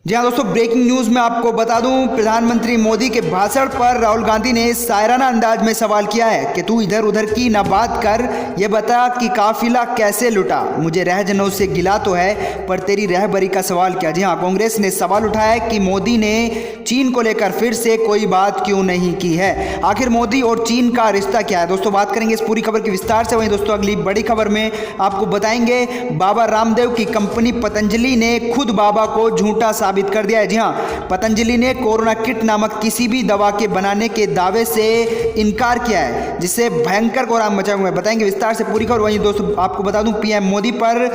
जी हाँ दोस्तों, breaking news में आपको बता दूं, प्रधानमंत्री मोदी के भाषण पर राहुल गांधी ने शायराना अंदाज में सवाल किया है कि तू इधर उधर की ना बात कर, ये बता कि काफिला कैसे लुटा। मुझे रहजनों से गिला तो है, पर तेरी रहबरी का सवाल क्या। जी हाँ, कांग्रेस ने सवाल उठाया है कि मोदी ने चीन को लेकर फिर से कोई बात क्यों नहीं की है। आखिर मोदी और चीन का रिश्ता क्या है दोस्तों, बात करेंगे इस पूरी खबर की विस्तार से। वहीं दोस्तों अगली बड़ी खबर में आपको बताएंगे बाबा रामदेव की कंपनी पतंजलि ने खुद बाबा को झूठा साबित कर दिया है। जी हाँ, पतंजलि ने कोरोना किट नामक किसी भी दवा के बनाने के दावे से इनकार किया है, जिससे भयंकर कोहराम मचा हुआ है। बताएंगे विस्तार से पूरी खबर। वहीं दोस्तों आपको बता दूं, पीएम मोदी पर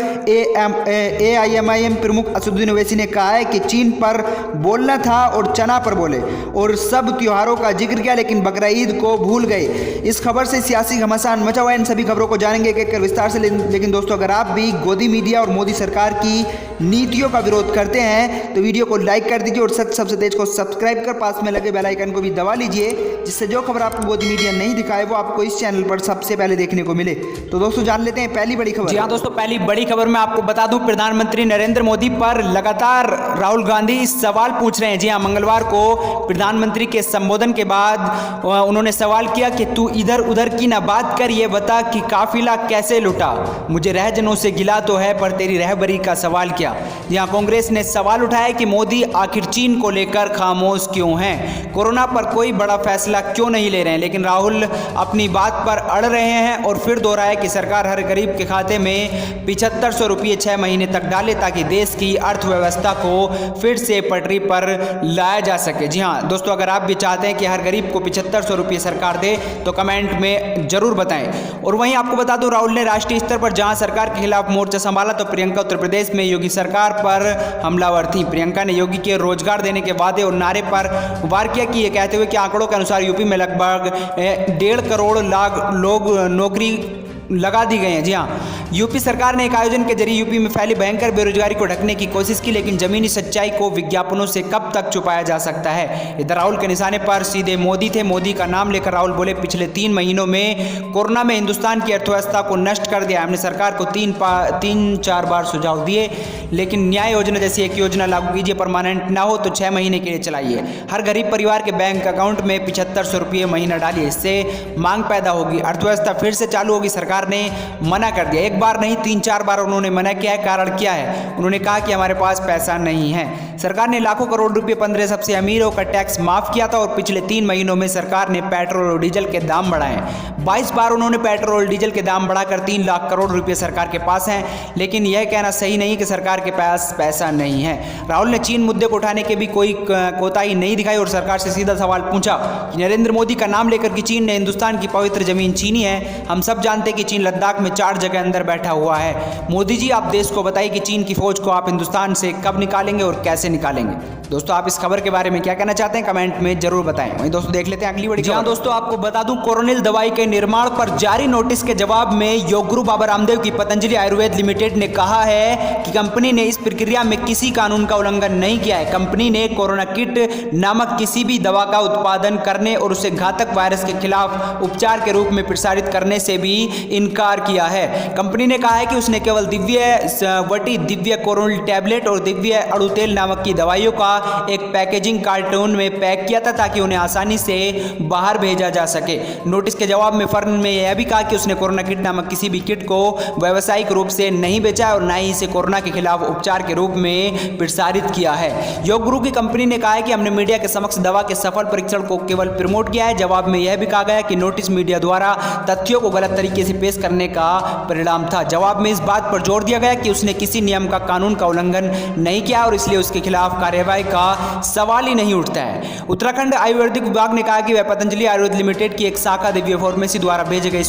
AIMIM प्रमुख असदुद्दीन ओवैसी ने कहा है कि चीन पर बोलना था और चना पर बोले और सब त्योहारों का जिक्र किया, लेकिन बकरा ईद को भूल गए। इस खबर से सियासी घमासान मचा हुआ है। इन सभी खबरों को जानेंगे एक विस्तार से। लेकिन दोस्तों अगर आप भी गोदी मीडिया और मोदी सरकार की नीतियों का विरोध करते हैं तो वीडियो को लाइक कर दीजिए और सबसे तेज को सब्सक्राइब कर पास में लगे बेल आइकन को भी दबा लीजिए, जिससे जो खबर आपको गोदी मीडिया नहीं दिखाए वो आपको इस चैनल पर सबसे पहले देखने को मिले। तो दोस्तों जान लेते हैं पहली बड़ी खबर। जी हाँ दोस्तों, पहली बड़ी खबर में आपको बता दूं, प्रधानमंत्री नरेंद्र मोदी पर लगातार राहुल गांधी सवाल पूछ रहे हैं। जी हाँ, मंगलवार को प्रधानमंत्री के संबोधन के बाद उन्होंने सवाल किया कि तू इधर उधर की ना बात कर, ये बता कि काफिला कैसे लुटा। मुझे रहजनों से गिला तो है, पर तेरी रहबरी का सवाल क्या। जी हाँ, कांग्रेस ने सवाल उठाया कि मोदी आखिर चीन को लेकर खामोश क्यों हैं, कोरोना पर कोई बड़ा फैसला क्यों नहीं ले रहे हैं। लेकिन राहुल अपनी बात पर अड़ रहे हैं और फिर दोहराया कि सरकार हर गरीब के खाते में 7500 रुपये 6 महीने तक डाले, ताकि देश की अर्थव्यवस्था को फिर से पटरी पर लाया जा सके। जी हाँ दोस्तों, अगर आप भी चाहते हैं कि हर गरीब को 7500 रुपये सरकार दे तो कमेंट में जरूर बताएं। और वहीं आपको बता दूं, राहुल ने राष्ट्रीय स्तर पर जहां सरकार के खिलाफ मोर्चा संभाला तो प्रियंका उत्तर प्रदेश में योगी सरकार पर हमलावर थी। प्रियंका ने योगी के रोजगार देने के वादे और नारे पर वार किया कि ये कहते हुए कि आंकड़ों के अनुसार यूपी में लगभग 1.5 करोड़ लोग नौकरी लगा दी गई हैं। जी हाँ, यूपी सरकार ने एक आयोजन के जरिए यूपी में फैली भयंकर बेरोजगारी को ढकने की कोशिश की, लेकिन जमीनी सच्चाई को विज्ञापनों से कब तक छुपाया जा सकता है। इधर राहुल के निशाने पर सीधे मोदी थे। मोदी का नाम लेकर राहुल बोले, पिछले 3 महीनों में कोरोना में हिंदुस्तान की अर्थव्यवस्था को नष्ट कर दिया। हमने सरकार को 3-4 बार सुझाव दिए, लेकिन न्याय योजना जैसी एक योजना लागू कीजिए, परमानेंट ना हो तो 6 महीने के लिए चलाइए। हर गरीब परिवार के बैंक अकाउंट में 7500 रुपये महीना डालिए, इससे मांग पैदा होगी, अर्थव्यवस्था फिर से चालू होगी। सरकार ने मना कर दिया, एक बार नहीं 3-4 बार उन्होंने मना किया है। कारण क्या है? उन्होंने कहा कि हमारे पास पैसा नहीं है। सरकार ने लाखों करोड़ रुपए 15 सबसे अमीरों का टैक्स माफ किया था और पिछले 3 महीनों में सरकार ने पेट्रोल और डीजल के दाम बढ़ाए। 22 बार उन्होंने पेट्रोल और डीजल के दाम बढ़ाकर 3 लाख करोड़ रुपए सरकार के पास हैं, लेकिन यह कहना सही नहीं कि सरकार के पास पैसा नहीं है। राहुल ने चीन मुद्दे को उठाने के भी कोई कोताही नहीं दिखाई और सरकार से सीधा सवाल पूछा कि नरेंद्र मोदी का नाम लेकर कि चीन ने हिंदुस्तान की पवित्र जमीन छीनी है। हम सब जानते हैं कि चीन लद्दाख में 4 जगह अंदर बैठा हुआ है। मोदी जी, आप देश को बताइए कि चीन की फौज को आप हिंदुस्तान से कब निकालेंगे और कैसे निकालेंगे। दोस्तों आप इस खबर के बारे में क्या कहना चाहते हैं, कमेंट में जरूर बताएं। वहीं दोस्तों देख लेते हैं अगली बड़ी खबर। दोस्तों आपको बता दूं, कोरोनिल दवाई के निर्माण पर जारी नोटिस के जवाब में योग गुरु बाबा रामदेव की पतंजलि आयुर्वेद लिमिटेड ने कहा है कि कंपनी ने इस प्रक्रिया में किसी कानून का उल्लंघन नहीं किया है। कंपनी ने कोरोना किट नामक किसी भी दवा का उत्पादन करने और उसे घातक वायरस के खिलाफ उपचार के रूप में प्रसारित करने से भी इनकार किया है। कंपनी ने कहा है कि उसने केवल दिव्य कोरोनिल टैबलेट और दिव्य अड़ुतेल नामक की दवाइयों का एक पैकेजिंग कार्टून में पैक किया था, ताकि उन्हें आसानी से बाहर भेजा जा सके। नोटिस के जवाब में फर्म ने यह भी कहा कि उसने कोरोना किट नामक किसी भी किट को व्यावसायिक रूप से नहीं बेचा और न ही इसे कोरोना के खिलाफ उपचार के रूप में प्रसारित किया है। योग गुरु की कंपनी ने कहा है कि हमने मीडिया के समक्ष दवा के सफल परीक्षण को केवल प्रमोट किया है। जवाब में यह भी कहा गया कि नोटिस मीडिया द्वारा तथ्यों को गलत तरीके से पेश करने का परिणाम था। जवाब में इस बात पर जोर दिया गया कि उसने किसी नियम का कानून का उल्लंघन नहीं किया और इसलिए उसके खिलाफ कार्यवाही का सवाल ही नहीं उठता है। उत्तराखंड आयुर्वेदिक विभाग ने कहा कि वह पतंजलि आयुर्वेद लिमिटेड की एक शाखा दिव्य फार्मेसी द्वारा भेजे गए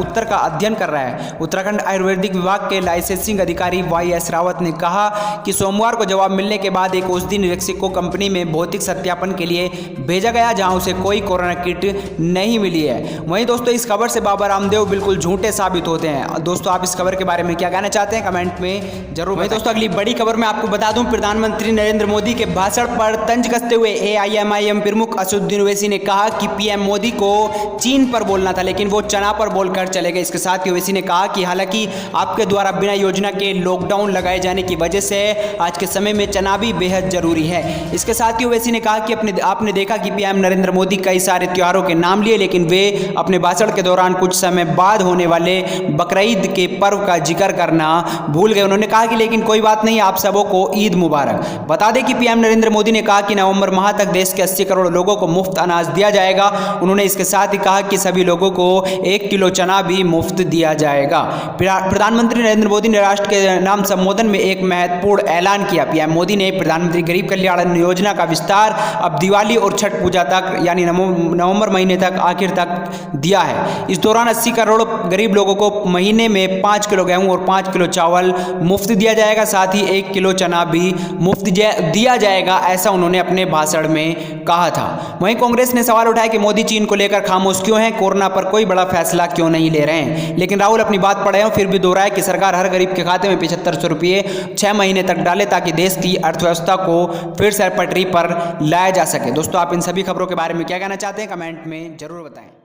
उत्तर का अध्ययन कर रहा है। उत्तराखंड आयुर्वेदिक विभाग के लाइसेंसिंग अधिकारी YS रावत ने कहा कि सोमवार को जवाब मिलने के बाद एक औषधि निरीक्षक को कंपनी में भौतिक सत्यापन के लिए भेजा गया, जहां उसे कोई कोरोना किट नहीं मिली है। वहीं दोस्तों इस खबर से बाबा रामदेव बिल्कुल झूठे साबित होते हैं। दोस्तों आप इस खबर के बारे में क्या कहना चाहते हैं कमेंट में जरूर बताएं। दोस्तों अगली बड़ी खबर में आपको बता दूं, प्रधानमंत्री नरेंद्र मोदी के भाषण पर तंज कसते हुए AIMIM प्रमुख असदुद्दीन ओवैसी ने कहा कि PM मोदी को चीन पर बोलना था, लेकिन वो चना पर बोलकर चले गए। इसके साथ ही ओवैसी ने कहा कि हालांकि आपके द्वारा बिना योजना के लॉकडाउन लगाए जाने की वजह से आज के समय में चना भी बेहद जरूरी है। इसके साथ ही ओवैसी ने कहा कि आपने देखा कि PM नरेंद्र मोदी कई सारे त्योहारों के नाम लिए, लेकिन वे अपने भाषण के दौरान कुछ समय बाद होने वाले बकरीद के पर्व का जिक्र करना भूल गए। उन्होंने कहा कि लेकिन कोई बात नहीं, आप सबों को ईद मुबारक। बता दें कि PM नरेंद्र मोदी ने कहा कि नवंबर माह तक देश के 80 करोड़ लोगों को मुफ्त अनाज दिया जाएगा। उन्होंने इसके साथ ही कहा कि सभी लोगों को 1 किलो चना भी मुफ्त दिया जाएगा। प्रधानमंत्री नरेंद्र मोदी ने राष्ट्र के नाम संबोधन में एक महत्वपूर्ण ऐलान किया। PM मोदी ने प्रधानमंत्री गरीब कल्याण योजना का विस्तार अब दिवाली और छठ पूजा तक यानी नवंबर महीने तक आखिर तक दिया है। इस दौरान 80 करोड़ गरीब लोगों को महीने में 5 किलो गेहूं और 5 किलो चावल मुफ्त दिया जाएगा। साथ ही 1 किलो चना भी मुफ्त दिया जाएगा, ऐसा उन्होंने अपने भाषण में कहा था। वहीं कांग्रेस ने सवाल उठाया कि मोदी चीन को लेकर खामोश क्यों हैं, कोरोना पर कोई बड़ा फैसला क्यों नहीं ले रहे हैं। लेकिन राहुल अपनी बात पढ़े हैं, फिर भी दोहराया कि सरकार हर गरीब के खाते में 7500 रुपये 6 महीने तक डाले ताकि देश की अर्थव्यवस्था को फिर से पटरी पर लाया जा सके। दोस्तों आप इन सभी खबरों के बारे में क्या कहना चाहते हैं कमेंट में जरूर बताएं।